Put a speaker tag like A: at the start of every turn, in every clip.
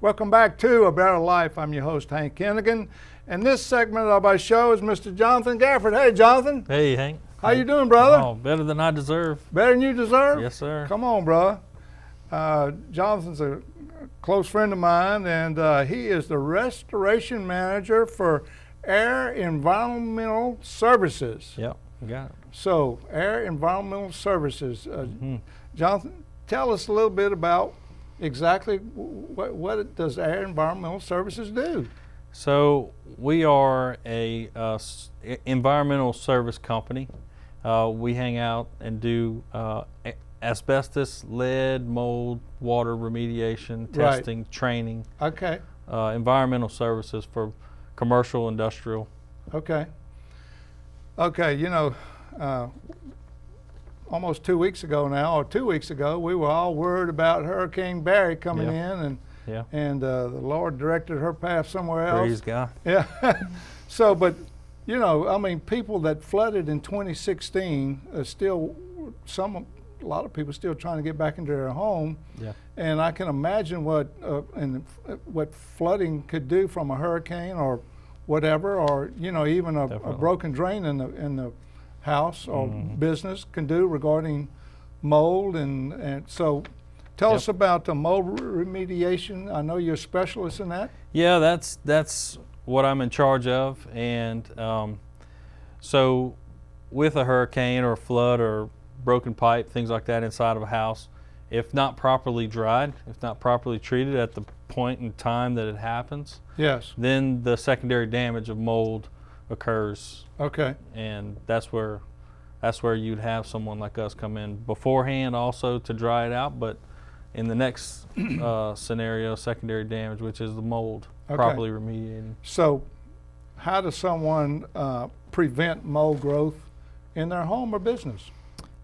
A: Welcome back to A Better Life. I'm your host, Hank Kennigan. And this segment of our show is Mr. Jonathan Gafford. Hey, Jonathan.
B: Hey, Hank.
A: How you doing, brother?
B: Oh, better than I deserve.
A: Better than you deserve?
B: Yes, sir.
A: Come on, brother. Jonathan's a close friend of mine, and he is the restoration manager for Air Environmental Services.
B: Yep, got it.
A: So, Air Environmental Services. Jonathan, tell us a little bit about exactly what does Air Environmental Services do?
B: So we are a environmental service company. We hang out and do asbestos, lead, mold, water remediation, testing, training.
A: Okay.
B: Environmental services for commercial, industrial.
A: Okay. Okay, you know, almost 2 weeks ago now, or 2 weeks ago, we were all worried about Hurricane Barry coming in, and the Lord directed her path somewhere else.
B: Praise God.
A: Yeah. So, but, you know, I mean, people that flooded in 2016 still, a lot of people still trying to get back into their home.
B: Yeah.
A: And I can imagine what flooding could do from a hurricane or whatever, or, you know, even a broken drain in the house or business can do regarding mold. And so tell us about the mold remediation. I know you're a specialist in that.
B: Yeah, that's what I'm in charge of. And so with a hurricane or a flood or broken pipe, things like that inside of a house, if not properly dried, if not properly treated at the point in time that it happens,
A: yes,
B: then the secondary damage of mold occurs. Okay. And that's where you'd have someone like us come in beforehand also to dry it out, but in the next scenario, secondary damage, which is the mold, properly remediating. So
A: how does someone prevent mold growth in their home or business?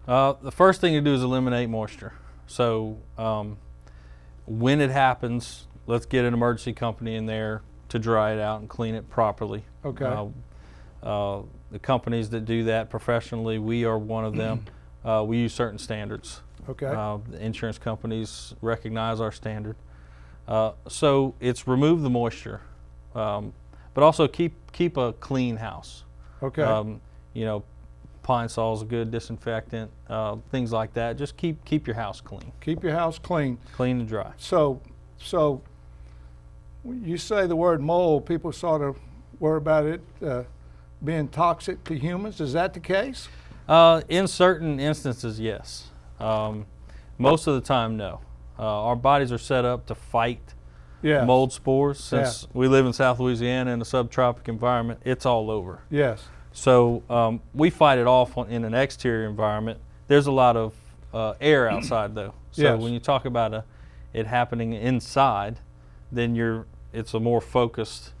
B: The first thing to do is eliminate moisture. So when it happens, let's get an emergency company in there to dry it out and clean it properly. Okay. The companies that do that professionally, we are one of them. We use certain standards. Okay. The insurance companies recognize our standard. So it's remove the moisture, but also keep a clean house. Okay. You know, Pine Sol is a good disinfectant, things like that. Just keep your house clean.
A: Keep your house clean.
B: Clean and dry.
A: So you say the word mold, people sort of worry about it being toxic to humans. Is that the case?
B: In certain instances, yes. Most of the time, no. Our bodies are set up to fight mold spores. Since we live in South Louisiana in a subtropic environment, it's all over. Yes. So we fight it off in an exterior environment. There's a lot of air outside though. So when you talk about it happening inside, then it's a more focused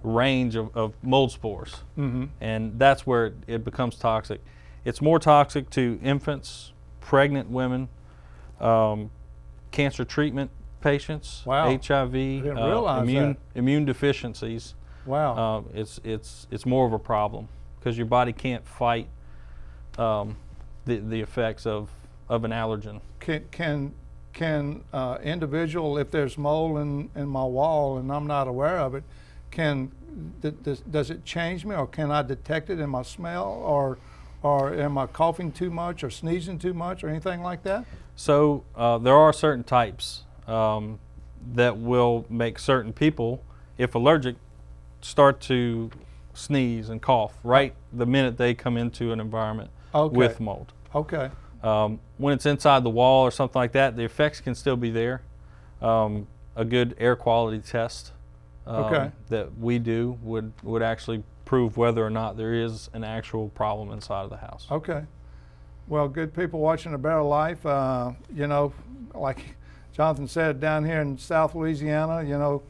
B: range of mold spores. And that's where it becomes toxic. It's more toxic to infants, pregnant women, cancer treatment patients, HIV, immune deficiencies. Wow. It's more of a problem because your body can't fight the effects of an allergen. Can
A: individual, if there's mold in my wall and I'm not aware of it, does it change me, or can I detect it in my smell, or am I coughing too much or sneezing too much or anything like that?
B: So there are certain types that will make certain people, if allergic, start to sneeze and cough right the minute they come into an environment with mold. Okay. When it's inside the wall or something like that, the effects can still be there. A good air quality test that we do would actually prove whether or not there is an actual problem inside of the house. Okay.
A: Well, good people watching A Better Life, you know, like Jonathan said, down here in South Louisiana, you know,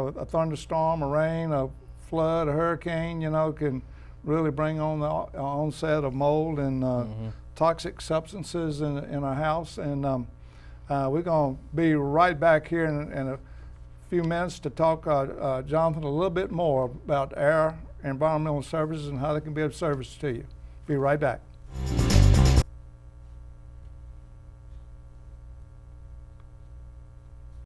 A: a thunderstorm, a rain, a flood, a hurricane, you know, can really bring on the onset of mold and toxic substances in our house. And we're going to be right back here in a few minutes to talk, Jonathan, a little bit more about Air Environmental Services and how they can be of service to you. Be right back.